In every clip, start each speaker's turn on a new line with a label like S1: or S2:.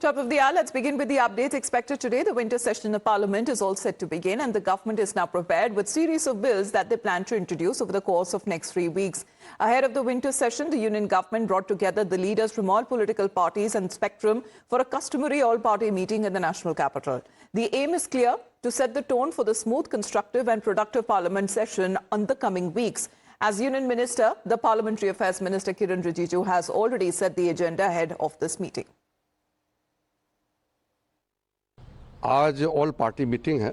S1: Top of the hour, let's begin with the updates expected today. The winter session of Parliament is all set to begin and the government is now prepared with series of bills that they plan to introduce over the course of next 3 weeks. Ahead of the winter session, the union government brought together the leaders from all political parties and spectrum for a customary all-party meeting in the national capital. The aim is clear: to set the tone for the smooth, constructive and productive Parliament session on the coming weeks. As Union Minister, the Parliamentary Affairs Minister Kiren Rijiju has already set the agenda ahead of this meeting.
S2: आज all party meeting है।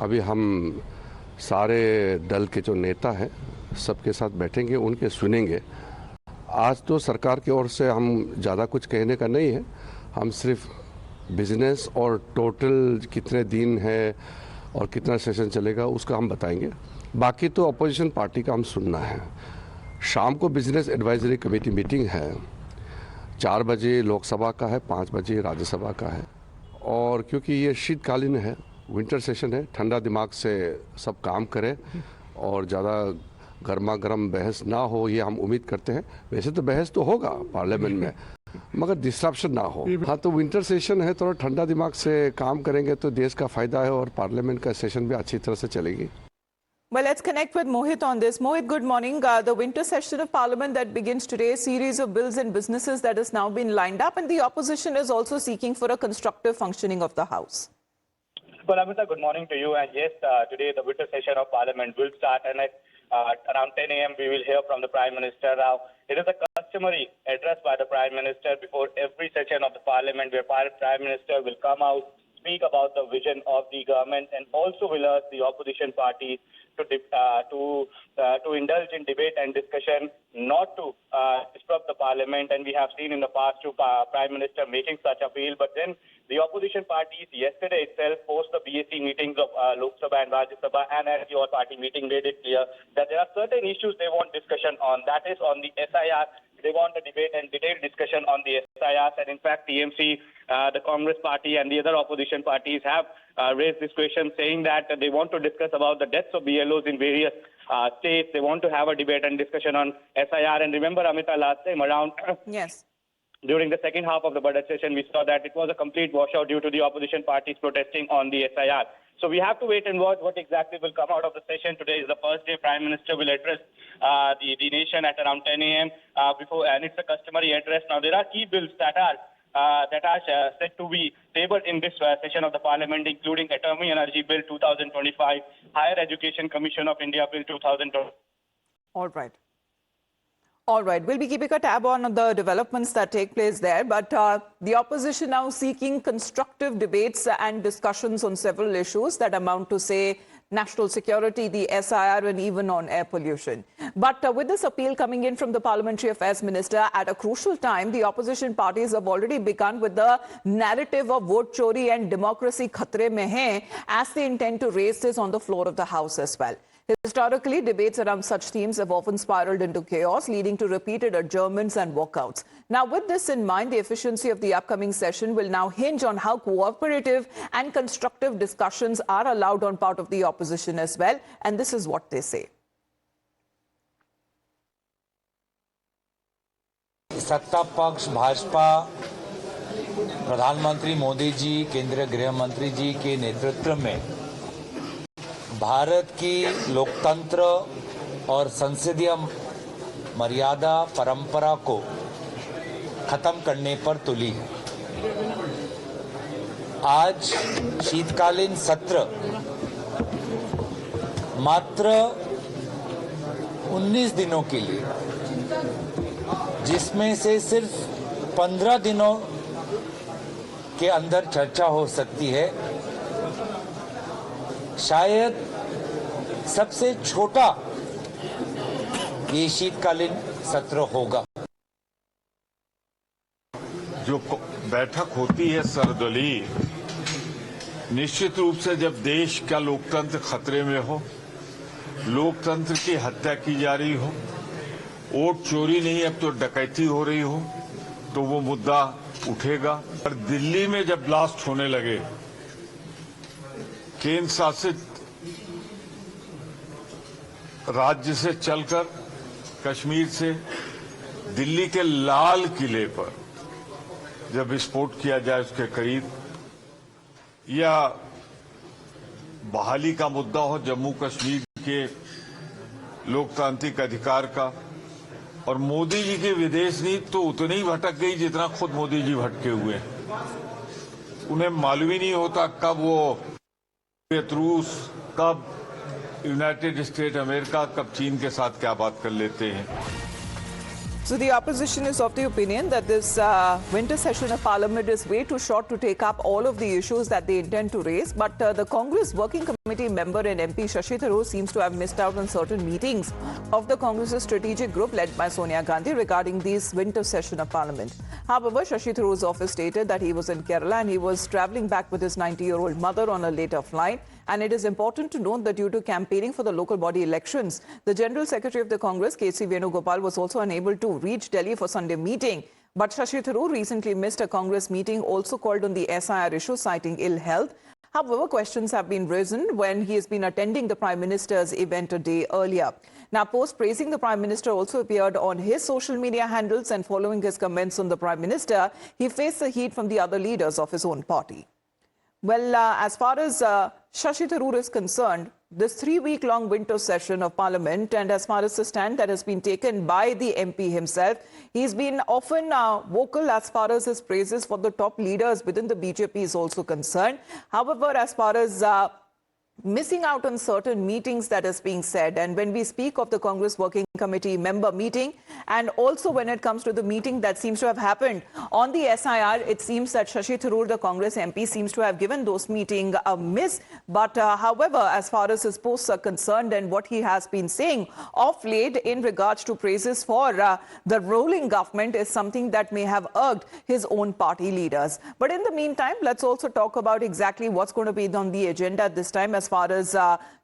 S2: अभी हम सारे दल के जो नेता हैं सबके साथ बैठेंगे, उनके सुनेंगे। आज तो सरकार की ओर से हम ज़्यादा कुछ कहने का नहीं है, हम सिर्फ बिजनेस और टोटल कितने दिन है और कितना सेशन चलेगा उसका हम बताएंगे। बाकी तो अपोजिशन पार्टी का हम सुनना है। शाम को बिजनेस एडवाइजरी कमेटी मीटिंग है, 4 बजे लोकसभा का है, 5 बजे राज्यसभा का है। और क्योंकि ये शीतकालीन है, विंटर सेशन है, ठंडा दिमाग से सब काम करें और ज़्यादा गर्मा गर्म बहस ना हो, ये हम उम्मीद करते हैं। वैसे तो बहस तो होगा पार्लियामेंट में, मगर डिस्ट्रप्शन ना हो। हाँ, तो विंटर सेशन है, थोड़ा ठंडा दिमाग से काम करेंगे तो देश का फ़ायदा है और पार्लियामेंट का सेशन भी अच्छी तरह से चलेगी।
S1: Well, let's connect with Mohit on this. Mohit, good morning. The winter session of Parliament that begins today, a series of bills and businesses that has now been lined up, and the opposition is also seeking for a constructive functioning of the House.
S3: Well, Amita, good morning to you. And yes, today the winter session of Parliament will start, and at around 10 a.m. we will hear from the Prime Minister. Now, it is a customary address by the Prime Minister before every session of the Parliament, where Prime Minister will come out, speak about the vision of the government, and also will urge the opposition parties to indulge in debate and discussion, not to disrupt the Parliament. And we have seen in the past to Prime Minister making such appeal. But then the opposition parties yesterday itself, post the BSc meetings of Lok Sabha and Rajya Sabha, and at the all-party meeting, made it clear that there are certain issues they want discussion on. That is on the SIR. They want a debate and detailed discussion on the SIRs. And in fact, TMC, the Congress party and the other opposition parties have raised this question, saying that they want to discuss about the deaths of BLOs in various states. They want to have a debate and discussion on SIR. And remember, Amita, last time around,
S1: yes,
S3: during the second half of the budget session, we saw that it was a complete washout due to the opposition parties protesting on the SIR. So we have to wait and watch what exactly will come out of the session. Today is the first day Prime Minister will address the nation at around 10 a.m. And it's a customary address. Now, there are key bills that are set to be tabled in this session of the Parliament, including Atomic Energy Bill 2025, Higher Education Commission of India Bill 2020.
S1: All right. We'll be keeping a tab on the developments that take place there. But the opposition now seeking constructive debates and discussions on several issues that amount to, say, national security, the SIR, and even on air pollution. But with this appeal coming in from the Parliamentary Affairs Minister at a crucial time, the opposition parties have already begun with the narrative of vote chori and democracy khatre mein hai, as they intend to raise this on the floor of the House as well. Historically, debates around such themes have often spiraled into chaos, leading to repeated adjournments and walkouts. Now, with this in mind, the efficiency of the upcoming session will now hinge on how cooperative and constructive discussions are allowed on part of the opposition as well. And this is what they say.
S4: सत्ता पक्ष भाजपा, प्रधानमंत्री मोदी जी, केंद्रीय गृह मंत्री जी के नेतृत्व में भारत की लोकतंत्र और संसदीय मर्यादा परंपरा को खत्म करने पर तुली है। आज शीतकालीन सत्र मात्र 19 दिनों के लिए, जिसमें से सिर्फ 15 दिनों के अंदर चर्चा हो सकती है, शायद सबसे छोटा ये शीतकालीन सत्र होगा।
S5: जो बैठक होती है सर्वदलीय, निश्चित रूप से जब देश का लोकतंत्र खतरे में हो, लोकतंत्र की हत्या की जा रही हो, वोट चोरी नहीं अब तो डकैती हो रही हो, तो वो मुद्दा उठेगा। और दिल्ली में जब ब्लास्ट होने लगे, केंद्र शासित राज्य से चलकर कश्मीर से दिल्ली के लाल किले पर जब विस्फोट किया जाए उसके करीब, या बहाली का मुद्दा हो जम्मू कश्मीर के लोकतांत्रिक अधिकार का, और मोदी जी की विदेश नीति तो उतनी ही भटक गई जितना खुद मोदी जी भटके हुए। उन्हें मालूम ही नहीं होता कब वो रूस, कब यूनाइटेड स्टेट अमेरिका, कब चीन के साथ क्या बात कर लेते हैं।
S1: So the opposition is of the opinion that this winter session of parliament is way too short to take up all of the issues that they intend to raise. But the Congress Working Committee member and MP Shashi Tharoor seems to have missed out on certain meetings of the Congress's strategic group led by Sonia Gandhi regarding this winter session of parliament. However, Shashi Tharoor's office stated that he was in Kerala and he was travelling back with his 90-year-old mother on a later flight. And it is important to note that due to campaigning for the local body elections, the General Secretary of the Congress, K.C. Venugopal, was also unable to reach Delhi for Sunday meeting. But Shashi Tharoor recently missed a Congress meeting also called on the SIR issue, citing ill health. However, questions have been risen when he has been attending the Prime Minister's event a day earlier. Now, post praising the Prime Minister also appeared on his social media handles, and following his comments on the Prime Minister, he faced the heat from the other leaders of his own party. Well, as far as Shashi Tharoor is concerned, this 3-week-long winter session of Parliament, and as far as the stand that has been taken by the MP himself, he's been often vocal as far as his praises for the top leaders within the BJP is also concerned. However, as far as missing out on certain meetings that is being said, and when we speak of the Congress Working Committee member meeting, and also when it comes to the meeting that seems to have happened on the SIR, it seems that Shashi Tharoor, the Congress MP, seems to have given those meetings a miss. But however, as far as his posts are concerned and what he has been saying of late in regards to praises for the ruling government is something that may have irked his own party leaders. But in the meantime, let's also talk about exactly what's going to be on the agenda this time as far as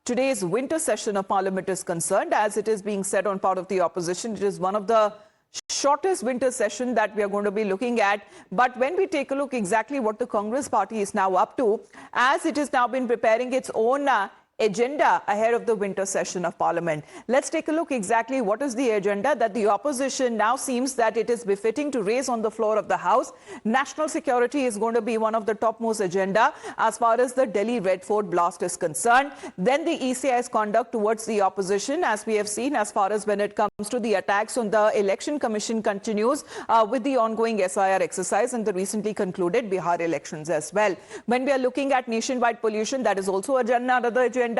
S1: today's winter session of Parliament is concerned. As it is being said on part of the opposition, it is one of the shortest winter session that we are going to be looking at. But when we take a look exactly what the Congress party is now up to, as it has now been preparing its own agenda ahead of the winter session of Parliament. Let's take a look exactly what is the agenda that the opposition now seems that it is befitting to raise on the floor of the House. National security is going to be one of the topmost agenda as far as the Delhi Red Fort blast is concerned. Then the ECI's conduct towards the opposition, as we have seen, as far as when it comes to the attacks on the Election Commission continues with the ongoing SIR exercise and the recently concluded Bihar elections as well. When we are looking at nationwide pollution, that is also another agenda.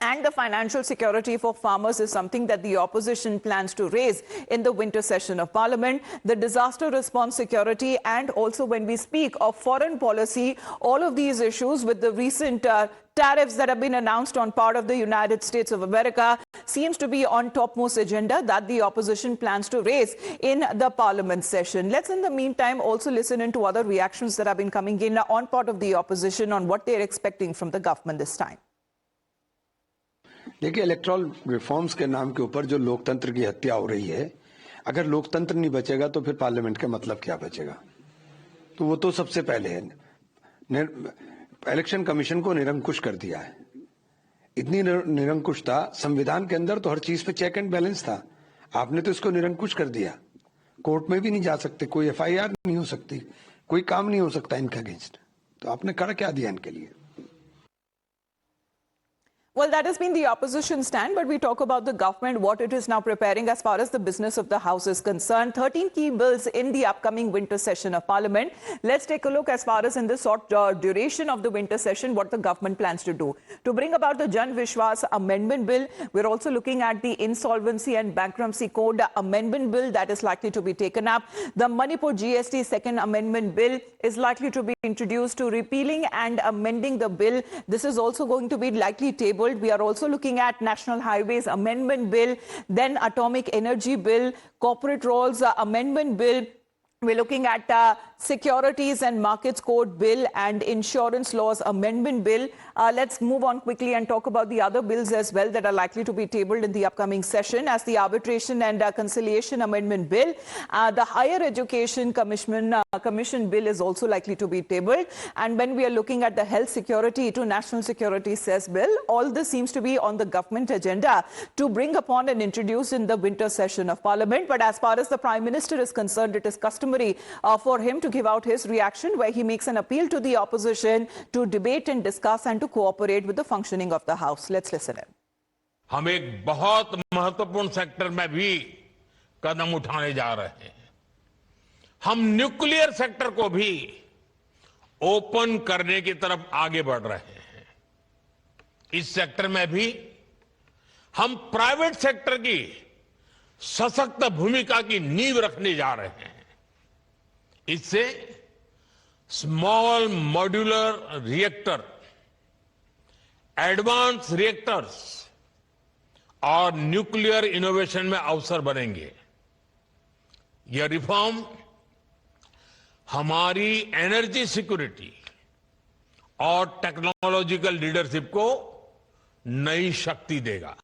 S1: And the financial security for farmers is something that the opposition plans to raise in the winter session of Parliament. The disaster response security, and also when we speak of foreign policy, all of these issues with the recent tariffs that have been announced on part of the United States of America seems to be on topmost agenda that the opposition plans to raise in the Parliament session. Let's in the meantime also listen into other reactions that have been coming in on part of the opposition on what they're expecting from the government this time.
S6: देखिए, erectile reforms के नाम के ऊपर जो लोकतंत्र की हत्या हो रही है, अगर लोकतंत्र नहीं बचेगा तो फिर पार्लियामेंट का मतलब क्या बचेगा? तो वो तो सबसे पहले है, इलेक्शन कमीशन को निरंकुश कर दिया है। इतनी निरंकुशता संविधान के अंदर तो हर चीज पे चेक एंड बैलेंस था, आपने तो इसको निरंकुश कर दिया। कोर्ट में भी नहीं जा सकते, कोई FIR नहीं हो सकती, कोई काम नहीं हो सकता इनके अगेंस्ट। तो आपने कर क्या दिया इनके लिए?
S1: Well, that has been the opposition stand, but we talk about the government, what it is now preparing as far as the business of the House is concerned. 13 key bills in the upcoming winter session of Parliament. Let's take a look as far as in this short duration of the winter session, what the government plans to do. To bring about the Jan Vishwas Amendment Bill, we're also looking at the Insolvency and Bankruptcy Code Amendment Bill that is likely to be taken up. The Manipur GST Second Amendment Bill is likely to be introduced to repealing and amending the bill. This is also going to be likely tabled. We are also looking at National Highways Amendment Bill, then Atomic Energy Bill, Corporate Roles Amendment Bill. We're looking at Securities and Markets Code Bill and Insurance Laws Amendment Bill. Let's move on quickly and talk about the other bills as well that are likely to be tabled in the upcoming session, as the Arbitration and Conciliation Amendment Bill. The Higher Education Commission Bill is also likely to be tabled. And when we are looking at the Health Security to National Security Cess Bill, all this seems to be on the government agenda to bring upon and introduce in the winter session of Parliament. But as far as the Prime Minister is concerned, it is customary for him to to give out his reaction, where he makes an appeal to the opposition to debate and discuss and to cooperate with the functioning of the House. Let's listen in.
S7: हम एक बहुत महत्वपूर्ण sector में भी कदम उठाने जा रहे हैं। हम न्यूक्लियर सेक्टर को भी ओपन करने की तरफ आगे बढ़ रहे हैं। इस सेक्टर में भी हम प्राइवेट सेक्टर की सशक्त भूमिका की नींव रखने जा रहे हैं। इससे small modular reactor, advance reactors और न्यूक्लियर इनोवेशन में अवसर बनेंगे। यह रिफॉर्म हमारी एनर्जी सिक्योरिटी और टेक्नोलॉजिकल लीडरशिप को नई शक्ति देगा।